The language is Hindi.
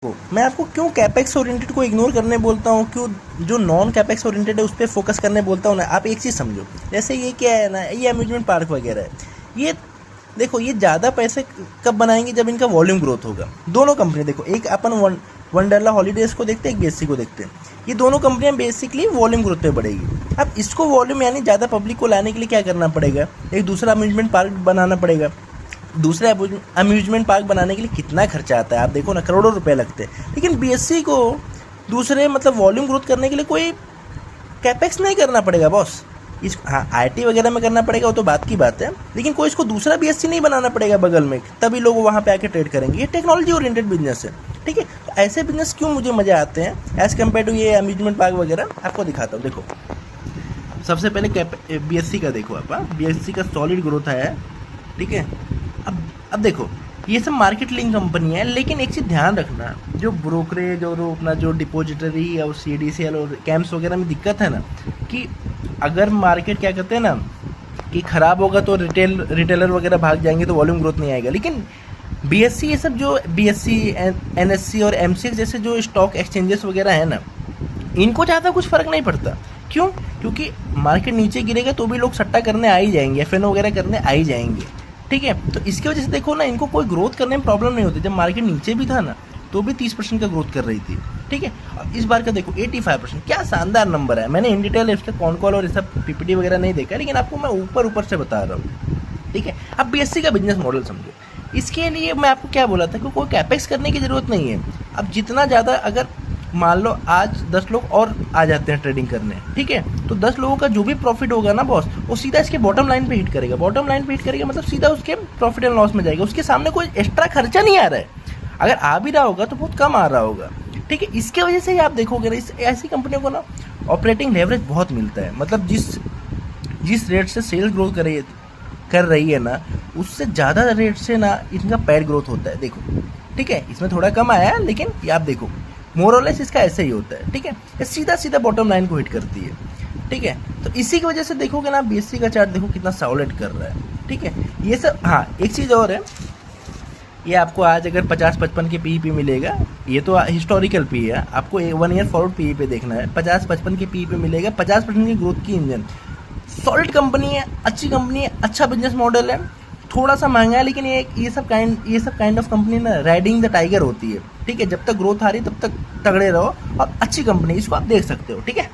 मैं आपको क्यों कैपेक्स ओरिएंटेड को इग्नोर करने बोलता हूँ, क्यों जो नॉन कैपेक्स ओरिएंटेड है उस पर फोकस करने बोलता हूँ ना। आप एक चीज़ समझो, जैसे ये क्या है ना, ये अम्यूजमेंट पार्क वगैरह है, ये देखो ये ज़्यादा पैसे कब बनाएंगे, जब इनका वॉल्यूम ग्रोथ होगा। दोनों कंपनी देखो, एक अपन वंडरला हॉलीडेज को देखते हैं, एक बीएससी को देखते हैं। ये दोनों कंपनियां बेसिकली वॉल्यूम ग्रोथ पे बढ़ेगी। अब इसको वॉल्यूम यानी ज़्यादा पब्लिक को लाने के लिए क्या करना पड़ेगा, एक दूसरा अम्यूजमेंट पार्क बनाना पड़ेगा। दूसरे अम्यूजमेंट पार्क बनाने के लिए कितना खर्चा आता है, आप देखो ना, करोड़ों रुपए लगते हैं। लेकिन बीएससी को दूसरे मतलब वॉल्यूम ग्रोथ करने के लिए कोई कैपेक्स नहीं करना पड़ेगा बॉस। इस हाँ आईटी वगैरह में करना पड़ेगा, वो तो बात की बात है, लेकिन कोई इसको दूसरा बीएससी नहीं बनाना पड़ेगा बगल में, तभी लोग वहाँ पे आके ट्रेड करेंगे। ये टेक्नोलॉजी ओरिएंटेड बिजनेस है, ठीक है। तो ऐसे बिजनेस क्यों मुझे मज़े आते हैं एज़ कम्पेयर टू ये अम्यूजमेंट पार्क वगैरह। आपको दिखाता हूँ, देखो सबसे पहले बीएससी का देखो आप, बीएससी का सॉलिड ग्रोथ है, ठीक है। अब देखो ये सब मार्केट लिंक कंपनी है, लेकिन एक चीज़ ध्यान रखना, जो ब्रोकरेज और अपना जो डिपॉजिटरी और सीडीसीएल और कैंप्स वगैरह में दिक्कत है ना, कि अगर मार्केट क्या कहते हैं ना कि ख़राब होगा तो रिटेलर वगैरह भाग जाएंगे, तो वॉल्यूम ग्रोथ नहीं आएगा। लेकिन बीएससी ये सब जो बीएससी एनएससी और एमसीएक्स जैसे जो स्टॉक एक्सचेंजेस वगैरह है ना, इनको ज़्यादा कुछ फ़र्क नहीं पड़ता। क्यों? क्योंकि मार्केट नीचे गिरेगा तो भी लोग सट्टा करने आ ही जाएंगे, एफएनओ वगैरह करने आ ही जाएंगे, ठीक है। तो इसकी वजह से देखो ना, इनको कोई ग्रोथ करने में प्रॉब्लम नहीं होती। जब मार्केट नीचे भी था ना, तो भी 30% का ग्रोथ कर रही थी, ठीक है। और इस बार का देखो 85%, क्या शानदार नंबर है। मैंने इन डिटेल इसका कौन कॉल और ये सब पीपीटी वगैरह नहीं देखा, लेकिन आपको मैं ऊपर से बता रहा हूँ, ठीक है। अब बीएससी का बिजनेस मॉडल समझो। इसके लिए मैं आपको क्या बोला था कि कोई कैपेक्स करने की ज़रूरत नहीं है। अब जितना ज़्यादा, अगर मान लो आज 10 लोग और आ जाते हैं ट्रेडिंग करने, ठीक है, तो 10 लोगों का जो भी प्रॉफिट होगा ना बॉस, वो सीधा इसके बॉटम लाइन पे हिट करेगा। बॉटम लाइन पे हिट करेगा मतलब सीधा उसके प्रॉफिट एंड लॉस में जाएगा। उसके सामने कोई एक्स्ट्रा खर्चा नहीं आ रहा है, अगर आ भी रहा होगा तो बहुत कम आ रहा होगा, ठीक है। इसके वजह से ही आप देखोगे ना, इस ऐसी कंपनियों को ना ऑपरेटिंग लेवरेज बहुत मिलता है। मतलब जिस रेट से सेल्स ग्रोथ कर रही है ना, उससे ज़्यादा रेट से ना इनका पैड ग्रोथ होता है, देखो, ठीक है। इसमें थोड़ा कम आया है, लेकिन ये आप देखो मोर और लेस इसका ऐसे ही होता है, ठीक है। ये सीधा सीधा बॉटम लाइन को हिट करती है, ठीक है। तो इसी की वजह से देखोगे ना, बीएससी का चार्ट देखो कितना सॉलिड कर रहा है, ठीक है। ये सब, हाँ एक चीज़ और है, ये आपको आज अगर 50-55 के पीई पे मिलेगा, ये तो हिस्टोरिकल पी है, आपको 1 ईयर फॉरवर्ड पीई पे देखना है। 50-55 के पीई पे मिलेगा, 50% की ग्रोथ की इंजन, सॉलिड कंपनी है, अच्छी कंपनी है, अच्छा बिजनेस मॉडल है, थोड़ा सा महंगा है, लेकिन ये सब काइंड ऑफ कंपनी ना राइडिंग द टाइगर होती है, ठीक है। जब तक ग्रोथ आ रही है तब तक तगड़े रहो, और अच्छी कंपनी, इसको आप देख सकते हो, ठीक है।